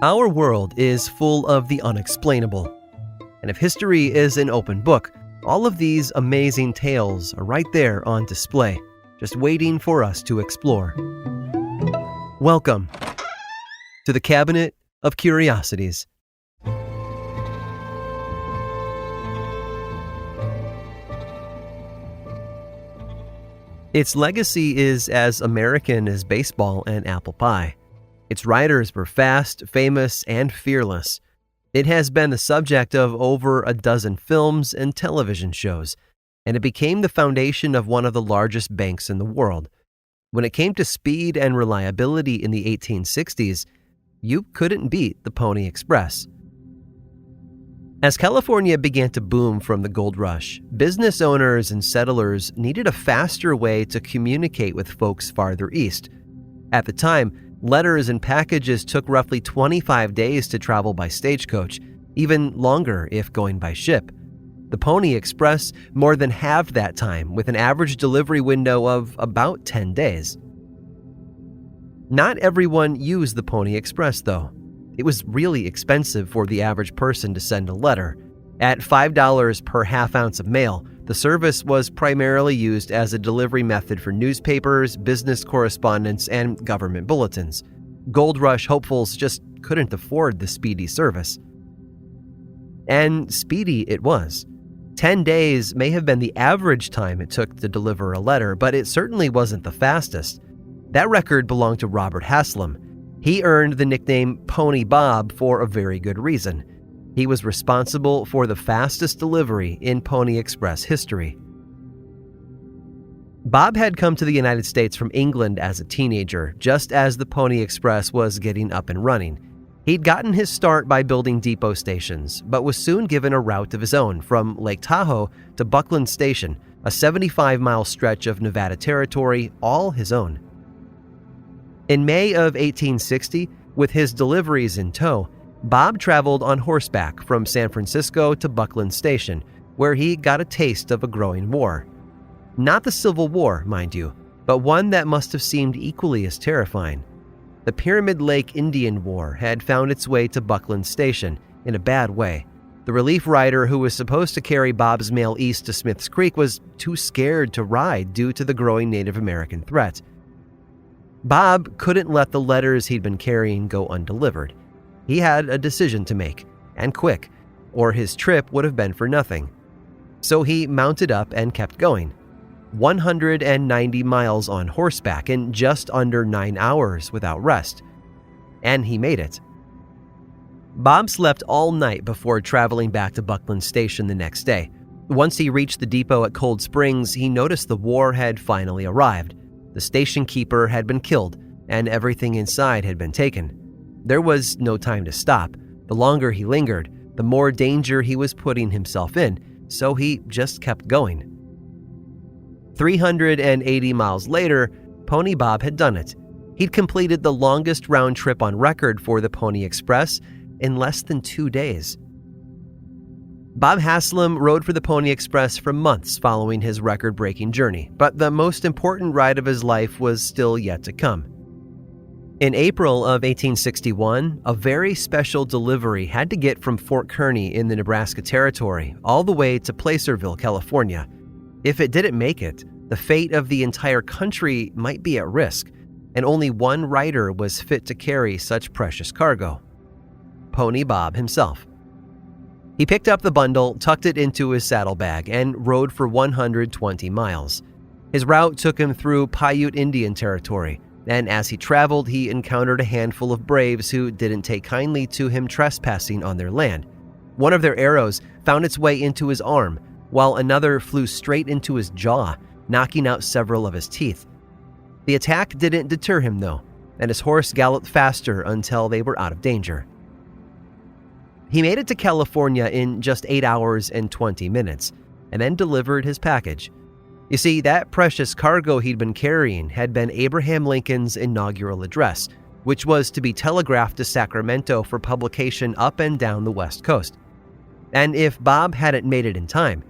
Our world is full of the unexplainable. And if history is an open book, all of these amazing tales are right there on display, just waiting for us to explore. Welcome to the Cabinet of Curiosities. Its legacy is as American as baseball and apple pie. Its writers were fast, famous, and fearless. It has been the subject of over a dozen films and television shows, and it became the foundation of one of the largest banks in the world. When it came to speed and reliability in the 1860s, you couldn't beat the Pony Express. As California began to boom from the gold rush, business owners and settlers needed a faster way to communicate with folks farther east. At the time, letters and packages took roughly 25 days to travel by stagecoach, even longer if going by ship. The Pony Express more than halved that time, with an average delivery window of about 10 days. Not everyone used the Pony Express, though. It was really expensive for the average person to send a letter. At $5 per half ounce of mail, the service was primarily used as a delivery method for newspapers, business correspondence, and government bulletins. Gold Rush hopefuls just couldn't afford the speedy service. And speedy it was. 10 days may have been the average time it took to deliver a letter, but it certainly wasn't the fastest. That record belonged to Robert Haslam. He earned the nickname Pony Bob for a very good reason. He was responsible for the fastest delivery in Pony Express history. Bob had come to the United States from England as a teenager, just as the Pony Express was getting up and running. He'd gotten his start by building depot stations, but was soon given a route of his own from Lake Tahoe to Buckland Station, a 75-mile stretch of Nevada territory, all his own. In May of 1860, with his deliveries in tow, Bob traveled on horseback from San Francisco to Buckland Station, where he got a taste of a growing war. Not the Civil War, mind you, but one that must have seemed equally as terrifying. The Pyramid Lake Indian War had found its way to Buckland Station in a bad way. The relief rider who was supposed to carry Bob's mail east to Smith's Creek was too scared to ride due to the growing Native American threat. Bob couldn't let the letters he'd been carrying go undelivered. He had a decision to make, and quick, or his trip would have been for nothing. So he mounted up and kept going. 190 miles on horseback in just under 9 hours without rest. And he made it. Bob slept all night before traveling back to Buckland Station the next day. Once he reached the depot at Cold Springs, he noticed the war had finally arrived. The station keeper had been killed, and everything inside had been taken. There was no time to stop. The longer he lingered, the more danger he was putting himself in, so he just kept going. 380 miles later, Pony Bob had done it. He'd completed the longest round trip on record for the Pony Express in less than 2 days. Bob Haslam rode for the Pony Express for months following his record-breaking journey, but the most important ride of his life was still yet to come. In April of 1861, a very special delivery had to get from Fort Kearny in the Nebraska Territory all the way to Placerville, California. If it didn't make it, the fate of the entire country might be at risk, and only one rider was fit to carry such precious cargo: Pony Bob himself. He picked up the bundle, tucked it into his saddlebag, and rode for 120 miles. His route took him through Paiute Indian Territory, and as he traveled, he encountered a handful of braves who didn't take kindly to him trespassing on their land. One of their arrows found its way into his arm, while another flew straight into his jaw, knocking out several of his teeth. The attack didn't deter him, though, and his horse galloped faster until they were out of danger. He made it to California in just 8 hours and 20 minutes, and then delivered his package. You see, that precious cargo he'd been carrying had been Abraham Lincoln's inaugural address, which was to be telegraphed to Sacramento for publication up and down the West Coast. And if Bob hadn't made it in time,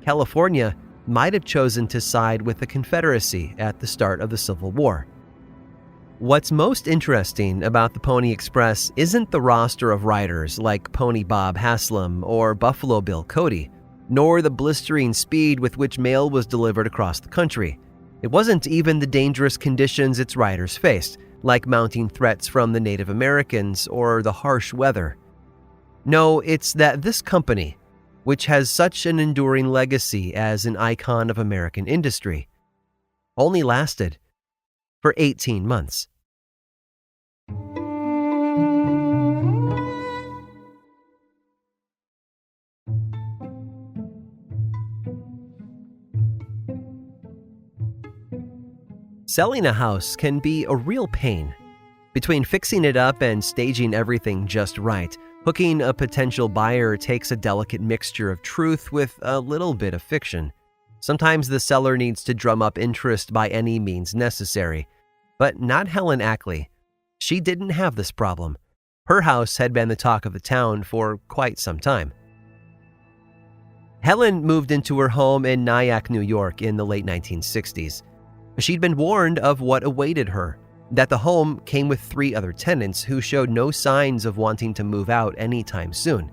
California might have chosen to side with the Confederacy at the start of the Civil War. What's most interesting about the Pony Express isn't the roster of riders like Pony Bob Haslam or Buffalo Bill Cody, nor the blistering speed with which mail was delivered across the country. It wasn't even the dangerous conditions its riders faced, like mounting threats from the Native Americans or the harsh weather. No, it's that this company, which has such an enduring legacy as an icon of American industry, only lasted for 18 months. Selling a house can be a real pain. Between fixing it up and staging everything just right, hooking a potential buyer takes a delicate mixture of truth with a little bit of fiction. Sometimes the seller needs to drum up interest by any means necessary. But not Helen Ackley. She didn't have this problem. Her house had been the talk of the town for quite some time. Helen moved into her home in Nyack, New York in the late 1960s. She'd been warned of what awaited her, that the home came with 3 other tenants who showed no signs of wanting to move out anytime soon.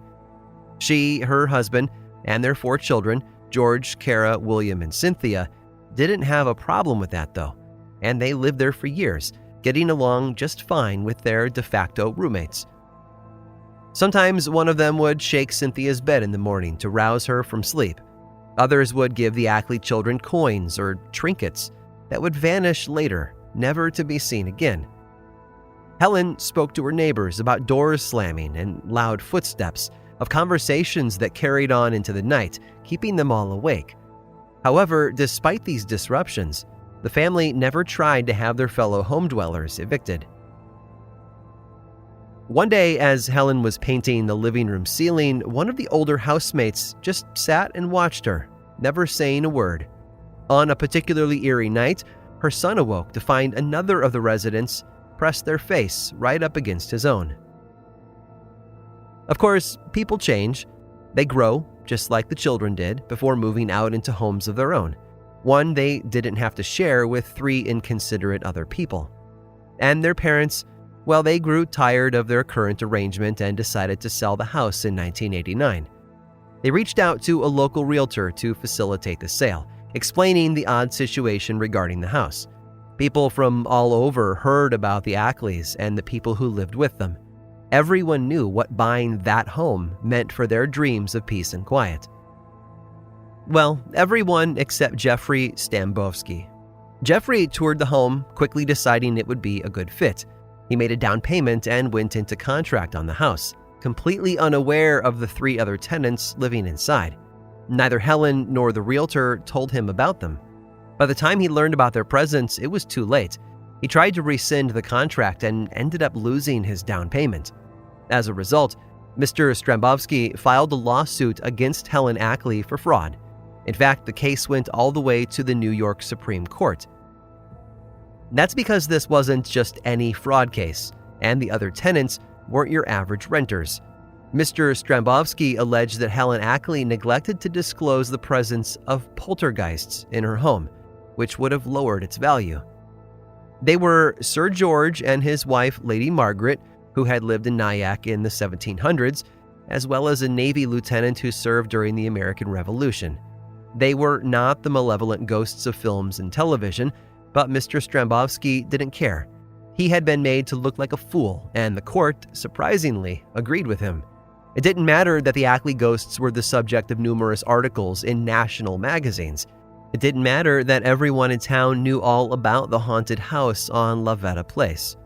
She, her husband, and their 4 children, George, Kara, William, and Cynthia, didn't have a problem with that though, and they lived there for years, getting along just fine with their de facto roommates. Sometimes one of them would shake Cynthia's bed in the morning to rouse her from sleep. Others would give the Ackley children coins or trinkets that would vanish later, never to be seen again. Helen spoke to her neighbors about doors slamming and loud footsteps, of conversations that carried on into the night, keeping them all awake. However, despite these disruptions, the family never tried to have their fellow home dwellers evicted. One day, as Helen was painting the living room ceiling, one of the older housemates just sat and watched her, never saying a word. On a particularly eerie night, her son awoke to find another of the residents press their face right up against his own. Of course, people change. They grow, just like the children did, before moving out into homes of their own, one they didn't have to share with 3 inconsiderate other people. And their parents, well, they grew tired of their current arrangement and decided to sell the house in 1989. They reached out to a local realtor to facilitate the sale, explaining the odd situation regarding the house. People from all over heard about the Ackleys and the people who lived with them. Everyone knew what buying that home meant for their dreams of peace and quiet. Well, everyone except Jeffrey Stambovsky. Jeffrey toured the home, quickly deciding it would be a good fit. He made a down payment and went into contract on the house, completely unaware of the 3 other tenants living inside. Neither Helen nor the realtor told him about them. By the time he learned about their presence, it was too late. He tried to rescind the contract and ended up losing his down payment. As a result, Mr. Strambovsky filed a lawsuit against Helen Ackley for fraud. In fact, the case went all the way to the New York Supreme Court. That's because this wasn't just any fraud case, and the other tenants weren't your average renters. Mr. Strambovsky alleged that Helen Ackley neglected to disclose the presence of poltergeists in her home, which would have lowered its value. They were Sir George and his wife, Lady Margaret, who had lived in Nyack in the 1700s, as well as a Navy lieutenant who served during the American Revolution. They were not the malevolent ghosts of films and television, but Mr. Strambovsky didn't care. He had been made to look like a fool, and the court, surprisingly, agreed with him. It didn't matter that the Ackley ghosts were the subject of numerous articles in national magazines. It didn't matter that everyone in town knew all about the haunted house on Lavetta Place.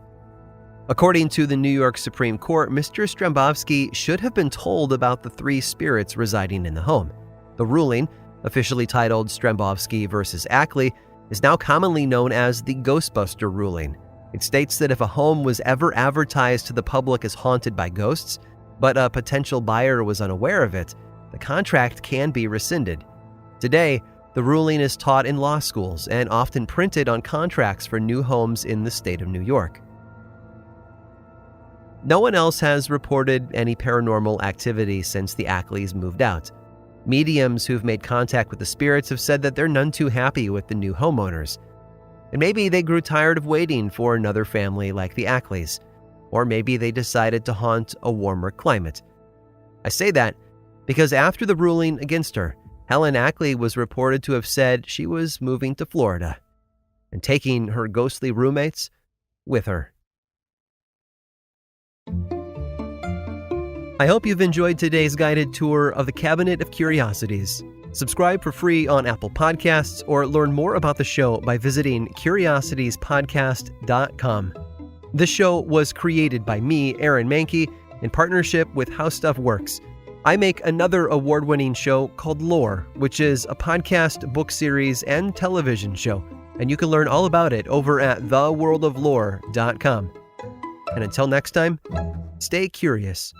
According to the New York Supreme Court, Mr. Strambovsky should have been told about the 3 spirits residing in the home. The ruling, officially titled Strambovsky versus Ackley, is now commonly known as the Ghostbuster ruling. It states that if a home was ever advertised to the public as haunted by ghosts, but a potential buyer was unaware of it, the contract can be rescinded. Today, the ruling is taught in law schools and often printed on contracts for new homes in the state of New York. No one else has reported any paranormal activity since the Ackleys moved out. Mediums who've made contact with the spirits have said that they're none too happy with the new homeowners. And maybe they grew tired of waiting for another family like the Ackleys. Or maybe they decided to haunt a warmer climate. I say that because after the ruling against her, Helen Ackley was reported to have said she was moving to Florida and taking her ghostly roommates with her. I hope you've enjoyed today's guided tour of the Cabinet of Curiosities. Subscribe for free on Apple Podcasts or learn more about the show by visiting curiositiespodcast.com. This show was created by me, Aaron Mahnke, in partnership with How Stuff Works. I make another award-winning show called Lore, which is a podcast, book series, and television show, and you can learn all about it over at theworldoflore.com. And until next time, stay curious.